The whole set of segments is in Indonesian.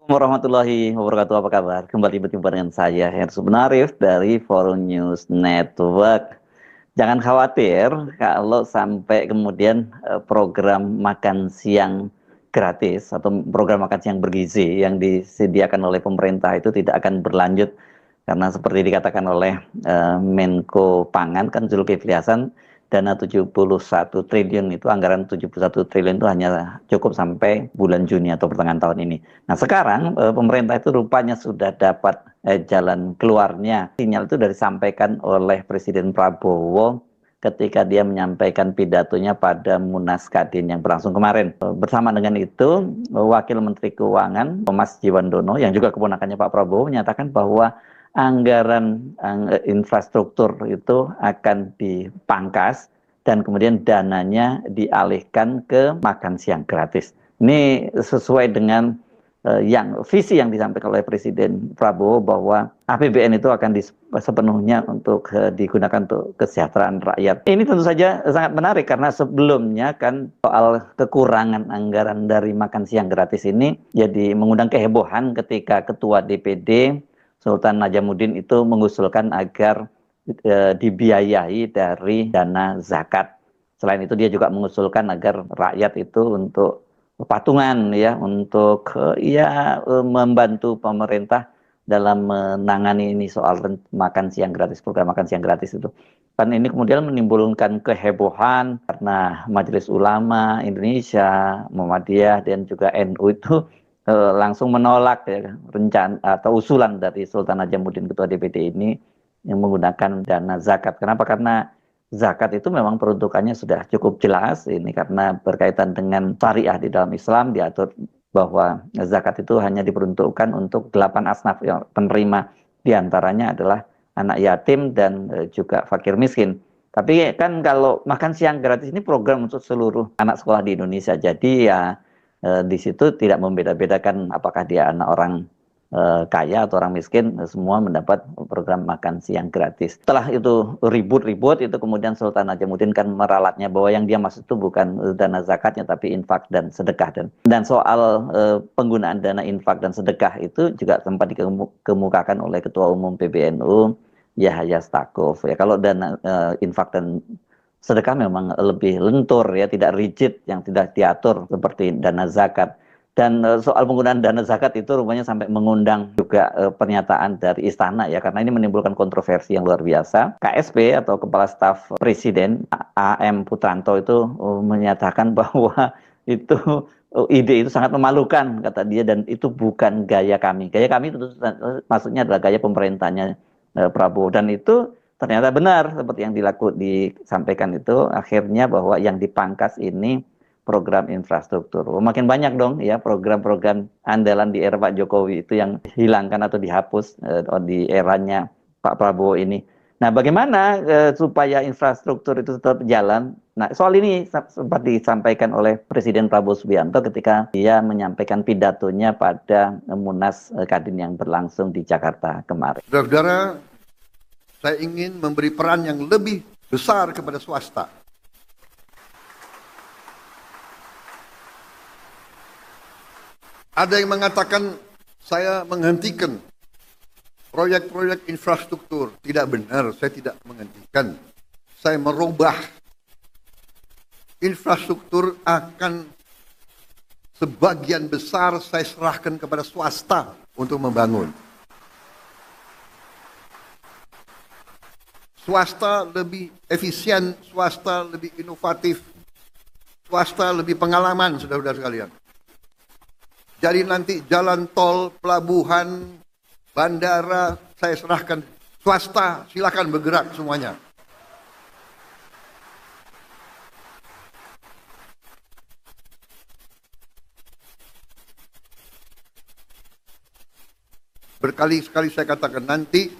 Warahmatullahi wabarakatuh. Apa kabar? Kembali berjumpa dengan saya Hersu Benarif dari Forum News Network. Jangan khawatir kalau sampai kemudian program makan siang gratis atau program makan siang bergizi yang disediakan oleh pemerintah itu tidak akan berlanjut karena seperti dikatakan oleh Menko Pangan kan Zulkifli Hasan, dana 71 triliun itu, anggaran 71 triliun itu hanya cukup sampai bulan Juni atau pertengahan tahun ini. Nah sekarang pemerintah itu rupanya sudah dapat jalan keluarnya. Sinyal itu disampaikan oleh Presiden Prabowo ketika dia menyampaikan pidatonya pada Munas Kadin yang berlangsung kemarin. Bersama dengan itu, Wakil Menteri Keuangan Thomas Jiwandono yang juga keponakannya Pak Prabowo menyatakan bahwa anggaran infrastruktur itu akan dipangkas dan kemudian dananya dialihkan ke makan siang gratis. Ini sesuai dengan visi yang disampaikan oleh Presiden Prabowo bahwa APBN itu akan sepenuhnya untuk digunakan untuk kesejahteraan rakyat. Ini tentu saja sangat menarik karena sebelumnya kan soal kekurangan anggaran dari makan siang gratis ini jadi mengundang kehebohan ketika Ketua DPD Sultan Najamuddin itu mengusulkan agar dibiayai dari dana zakat. Selain itu dia juga mengusulkan agar rakyat itu untuk patungan ya, untuk membantu pemerintah dalam menangani ini soal makan siang gratis, program makan siang gratis itu. Kan ini kemudian menimbulkan kehebohan karena Majelis Ulama Indonesia, Muhammadiyah dan juga NU itu langsung menolak ya, rencana atau usulan dari Sultan Najamuddin Ketua DPD ini yang menggunakan dana zakat. Kenapa? Karena zakat itu memang peruntukannya sudah cukup jelas. Ini karena berkaitan dengan syariah di dalam Islam, diatur bahwa zakat itu hanya diperuntukkan untuk 8 asnaf yang penerima, diantaranya adalah anak yatim dan juga fakir miskin. Tapi kan kalau makan siang gratis ini program untuk seluruh anak sekolah di Indonesia. Jadi ya di situ tidak membeda-bedakan apakah dia anak orang kaya atau orang miskin, semua mendapat program makan siang gratis. Setelah itu ribut-ribut, itu kemudian Sultan Najamuddin kan meralatnya bahwa yang dia maksud itu bukan dana zakatnya tapi infak dan sedekah. Dan soal penggunaan dana infak dan sedekah itu juga sempat dikemukakan oleh Ketua Umum PBNU Yahya Stakuf. Ya kalau dana infak dan sedekah memang lebih lentur ya, tidak rigid yang tidak diatur seperti dana zakat. Dan soal penggunaan dana zakat itu rupanya sampai mengundang juga pernyataan dari istana ya, karena ini menimbulkan kontroversi yang luar biasa. KSP atau Kepala Staf Presiden AM Putranto itu menyatakan bahwa itu ide itu sangat memalukan kata dia, dan itu bukan gaya kami. Gaya kami itu maksudnya adalah gaya pemerintahnya Prabowo, dan itu ternyata benar seperti yang disampaikan itu akhirnya bahwa yang dipangkas ini program infrastruktur. Makin banyak dong ya program-program andalan di era Pak Jokowi itu yang dihilangkan atau dihapus di eranya Pak Prabowo ini. Nah, bagaimana supaya infrastruktur itu tetap jalan? Nah, soal ini sempat disampaikan oleh Presiden Prabowo Subianto ketika dia menyampaikan pidatonya pada Munas Kadin yang berlangsung di Jakarta kemarin. Saudara-saudara, saya ingin memberi peran yang lebih besar kepada swasta. Ada yang mengatakan saya menghentikan proyek-proyek infrastruktur. Tidak benar, saya tidak menghentikan. Saya merubah. Infrastruktur akan sebagian besar saya serahkan kepada swasta untuk membangun. Swasta lebih efisien, swasta lebih inovatif, swasta lebih pengalaman, saudara-saudara sekalian. Jadi nanti jalan tol, pelabuhan, bandara, saya serahkan swasta, silakan bergerak semuanya. Berkali-kali saya katakan nanti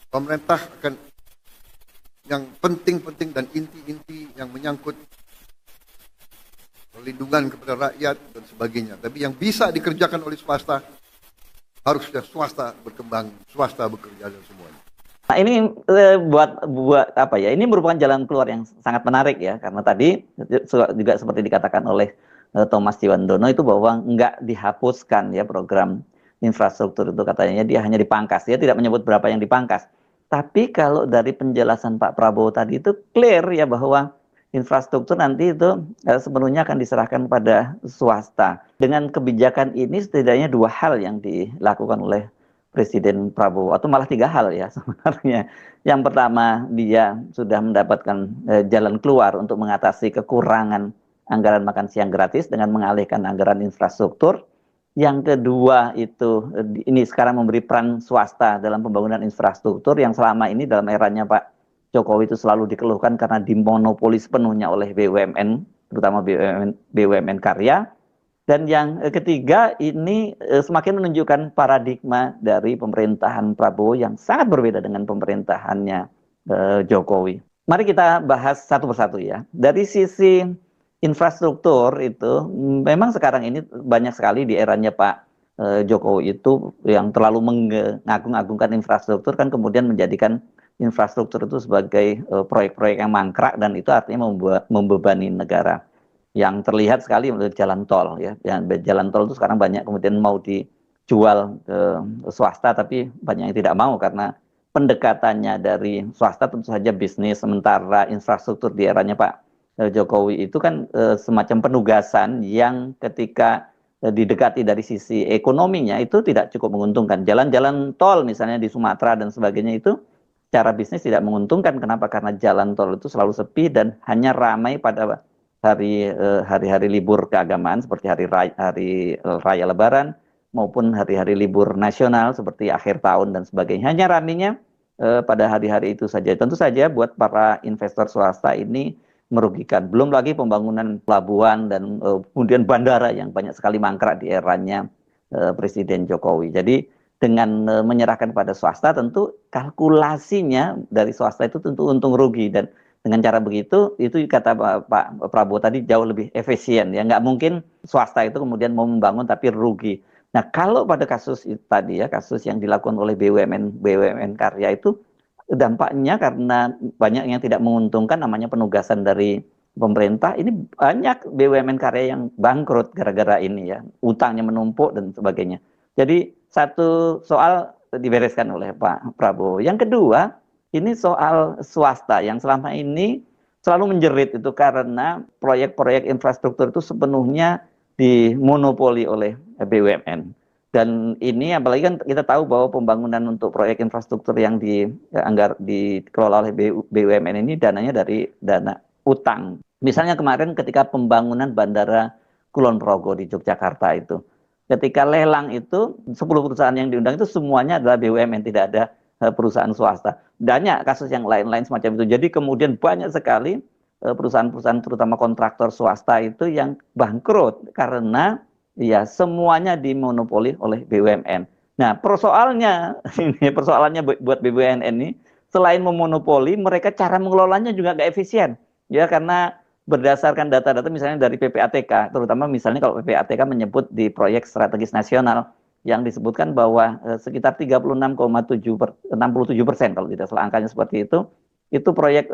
pemerintah akan yang penting-penting dan inti-inti yang menyangkut perlindungan kepada rakyat dan sebagainya. Tapi yang bisa dikerjakan oleh swasta, harusnya swasta berkembang, swasta bekerja dan semuanya. Nah ini buat apa ya? Ini merupakan jalan keluar yang sangat menarik ya, karena tadi juga seperti dikatakan oleh Thomas Jiwandono itu bahwa nggak dihapuskan ya program infrastruktur itu katanya dia hanya dipangkas. Dia tidak menyebut berapa yang dipangkas. Tapi kalau dari penjelasan Pak Prabowo tadi itu clear ya bahwa infrastruktur nanti itu sepenuhnya akan diserahkan pada swasta. Dengan kebijakan ini setidaknya dua hal yang dilakukan oleh Presiden Prabowo, atau malah tiga hal ya sebenarnya. Yang pertama, dia sudah mendapatkan jalan keluar untuk mengatasi kekurangan anggaran makan siang gratis dengan mengalihkan anggaran infrastruktur. Yang kedua itu, ini sekarang memberi peran swasta dalam pembangunan infrastruktur yang selama ini dalam eranya Pak Jokowi itu selalu dikeluhkan karena dimonopoli sepenuhnya oleh BUMN, terutama BUMN karya. Dan yang ketiga ini semakin menunjukkan paradigma dari pemerintahan Prabowo yang sangat berbeda dengan pemerintahannya Jokowi. Mari kita bahas satu persatu ya. Dari sisi infrastruktur itu memang sekarang ini banyak sekali di eranya Pak Jokowi itu yang terlalu mengagung-agungkan infrastruktur kan kemudian menjadikan infrastruktur itu sebagai proyek-proyek yang mangkrak dan itu artinya membebani negara. Yang terlihat sekali menurut jalan tol ya. Jalan tol itu sekarang banyak kemudian mau dijual ke swasta tapi banyak yang tidak mau karena pendekatannya dari swasta tentu saja bisnis, sementara infrastruktur di eranya Pak Jokowi itu kan semacam penugasan yang ketika didekati dari sisi ekonominya itu tidak cukup menguntungkan. Jalan-jalan tol misalnya di Sumatera dan sebagainya itu secara bisnis tidak menguntungkan. Kenapa? Karena jalan tol itu selalu sepi dan hanya ramai pada hari-hari libur keagamaan seperti hari raya Lebaran maupun hari-hari libur nasional seperti akhir tahun dan sebagainya. Hanya ramainya pada hari-hari itu saja. Tentu saja buat para investor swasta ini merugikan. Belum lagi pembangunan pelabuhan dan kemudian bandara yang banyak sekali mangkrak di eranya Presiden Jokowi. Jadi dengan menyerahkan pada swasta tentu kalkulasinya dari swasta itu tentu untung rugi dan dengan cara begitu, itu kata Pak Prabowo tadi jauh lebih efisien. Ya, nggak mungkin swasta itu kemudian mau membangun tapi rugi. Nah, kalau pada kasus itu tadi ya, kasus yang dilakukan oleh BUMN karya itu dampaknya karena banyak yang tidak menguntungkan namanya penugasan dari pemerintah. Ini banyak BUMN karya yang bangkrut gara-gara ini ya, utangnya menumpuk dan sebagainya. Jadi satu soal dibereskan oleh Pak Prabowo. Yang kedua, ini soal swasta yang selama ini selalu menjerit itu karena proyek-proyek infrastruktur itu sepenuhnya dimonopoli oleh BUMN. Dan ini apalagi kan kita tahu bahwa pembangunan untuk proyek infrastruktur yang dikelola oleh BUMN ini dananya dari dana utang. Misalnya kemarin ketika pembangunan Bandara Kulon Progo di Yogyakarta itu. Ketika lelang itu 10 perusahaan yang diundang itu semuanya adalah BUMN, tidak ada perusahaan swasta. Banyak kasus yang lain-lain semacam itu. Jadi kemudian banyak sekali perusahaan-perusahaan terutama kontraktor swasta itu yang bangkrut karena ya semuanya dimonopoli oleh BUMN. Nah, persoalannya buat BUMN ini selain memonopoli, mereka cara mengelolanya juga nggak efisien. Ya karena berdasarkan data-data misalnya dari PPATK, terutama misalnya kalau PPATK menyebut di proyek strategis nasional yang disebutkan bahwa sekitar 66,67% kalau tidak salah angkanya seperti itu proyek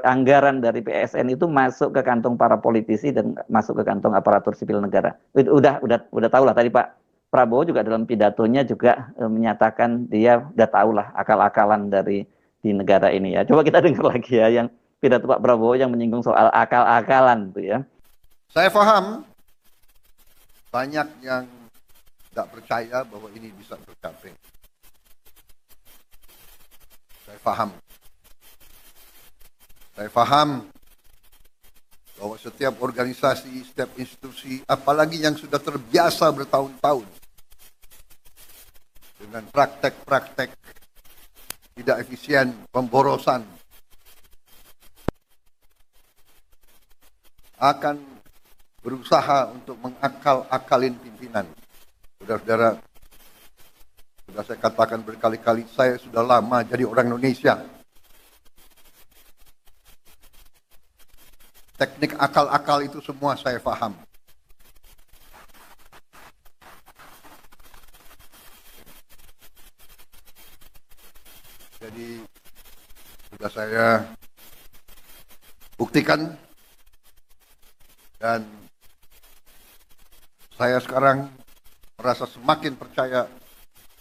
anggaran dari PSN itu masuk ke kantong para politisi dan masuk ke kantong aparatur sipil negara. Udah tahu lah tadi Pak Prabowo juga dalam pidatonya juga menyatakan dia udah tahu lah akal-akalan di negara ini ya. Coba kita dengar lagi ya yang pidato Pak Prabowo yang menyinggung soal akal-akalan tuh ya. Saya paham banyak yang tidak percaya bahwa ini bisa tercapai. Saya paham bahwa setiap organisasi, setiap institusi, apalagi yang sudah terbiasa bertahun-tahun dengan praktek-praktek tidak efisien, pemborosan, akan berusaha untuk mengakal-akalin pimpinan. Saudara-saudara, sudah saya katakan berkali-kali, saya sudah lama jadi orang Indonesia. Teknik akal-akal itu semua saya paham. Jadi sudah saya buktikan dan saya sekarang merasa semangat semakin percaya,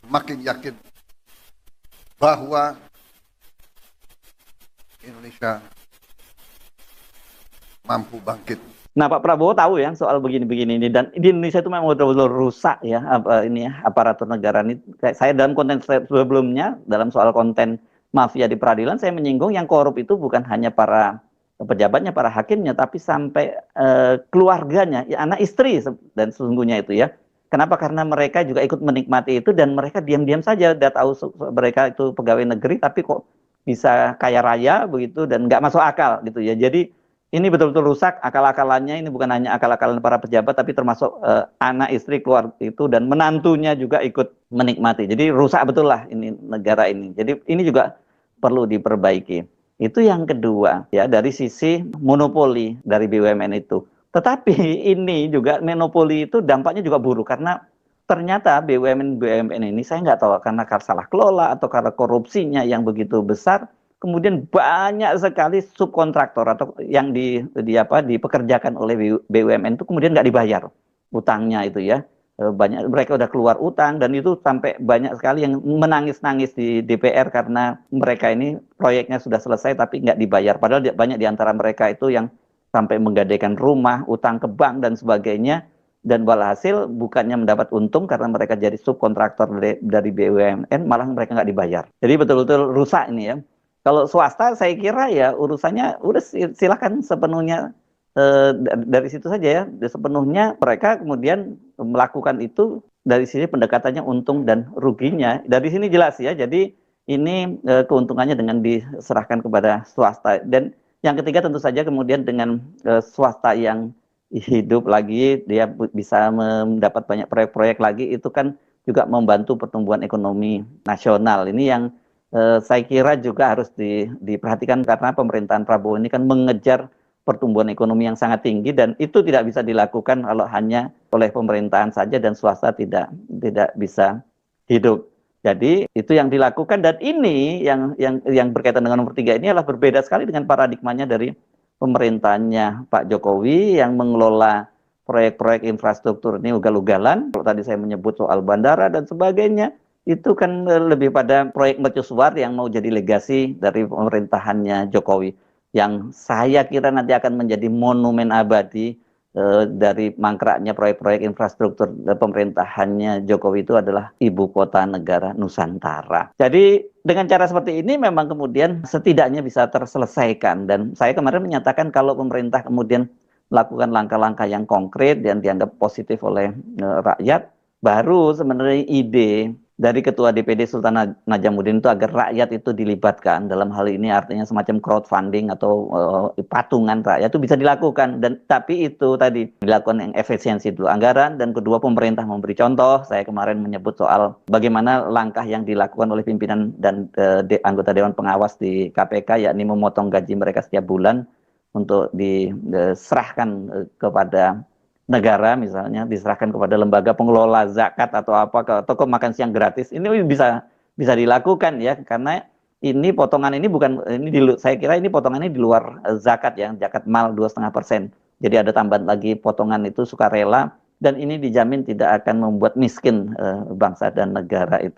semakin yakin bahwa Indonesia mampu bangkit. Nah, Pak Prabowo tahu ya soal begini-begini ini, dan di Indonesia itu memang betul-betul rusak ya ini ya aparatur negara ini. Kayak saya dalam konten sebelumnya dalam soal konten mafia di peradilan, saya menyinggung yang korup itu bukan hanya para pejabatnya, para hakimnya, tapi sampai keluarganya, ya anak istri dan sesungguhnya itu ya. Kenapa? Karena mereka juga ikut menikmati itu dan mereka diam-diam saja. Udah tahu mereka itu pegawai negeri, tapi kok bisa kaya raya begitu dan nggak masuk akal gitu ya. Jadi ini betul-betul rusak akal-akalannya. Ini bukan hanya akal-akalan para pejabat, tapi termasuk anak istri keluar itu dan menantunya juga ikut menikmati. Jadi rusak betul lah ini negara ini. Jadi ini juga perlu diperbaiki. Itu yang kedua ya, dari sisi monopoli dari BUMN itu. Tetapi ini juga monopoli itu dampaknya juga buruk karena ternyata BUMN ini saya nggak tahu karena salah kelola atau karena korupsinya yang begitu besar. Kemudian banyak sekali subkontraktor atau yang dipekerjakan oleh BUMN itu kemudian nggak dibayar utangnya itu ya. Banyak mereka udah keluar utang dan itu sampai banyak sekali yang menangis-nangis di DPR karena mereka ini proyeknya sudah selesai tapi nggak dibayar. Padahal banyak di antara mereka itu yang sampai menggadaikan rumah, utang ke bank dan sebagainya. Dan walhasil bukannya mendapat untung karena mereka jadi subkontraktor dari BUMN, malah mereka nggak dibayar. Jadi betul-betul rusak ini ya. Kalau swasta saya kira ya urusannya udah silakan sepenuhnya dari situ saja ya. Sepenuhnya mereka kemudian melakukan itu dari sini pendekatannya untung dan ruginya. Dari sini jelas ya. Jadi ini keuntungannya dengan diserahkan kepada swasta. Dan yang ketiga tentu saja kemudian dengan swasta yang hidup lagi, dia bisa mendapat banyak proyek-proyek lagi, itu kan juga membantu pertumbuhan ekonomi nasional. Ini yang saya kira juga harus diperhatikan karena pemerintahan Prabowo ini kan mengejar pertumbuhan ekonomi yang sangat tinggi dan itu tidak bisa dilakukan kalau hanya oleh pemerintahan saja dan swasta tidak bisa hidup. Jadi itu yang dilakukan dan ini yang berkaitan dengan nomor 3 ini adalah berbeda sekali dengan paradigmanya dari pemerintahannya Pak Jokowi yang mengelola proyek-proyek infrastruktur ini ugal-ugalan. Kalau tadi saya menyebut soal bandara dan sebagainya, itu kan lebih pada proyek mercusuar yang mau jadi legasi dari pemerintahannya Jokowi. Yang saya kira nanti akan menjadi monumen abadi dari mangkraknya proyek-proyek infrastruktur pemerintahannya Jokowi itu adalah ibu kota negara Nusantara. Jadi dengan cara seperti ini memang kemudian setidaknya bisa terselesaikan. Dan saya kemarin menyatakan kalau pemerintah kemudian melakukan langkah-langkah yang konkret dan dianggap positif oleh rakyat, baru sebenarnya ide dari Ketua DPD Sultan Najamuddin itu agar rakyat itu dilibatkan dalam hal ini artinya semacam crowdfunding atau patungan rakyat itu bisa dilakukan dan tapi itu tadi dilakukan yang efisiensi dulu anggaran dan kedua pemerintah memberi contoh. Saya kemarin menyebut soal bagaimana langkah yang dilakukan oleh pimpinan dan anggota Dewan Pengawas di KPK yakni memotong gaji mereka setiap bulan untuk diserahkan kepada negara misalnya diserahkan kepada lembaga pengelola zakat atau apa ke toko makan siang gratis ini bisa dilakukan ya karena ini potongan ini bukan ini saya kira ini potongannya di luar zakat ya zakat mal 2,5%. Jadi ada tambahan lagi potongan itu sukarela dan ini dijamin tidak akan membuat miskin bangsa dan negara itu.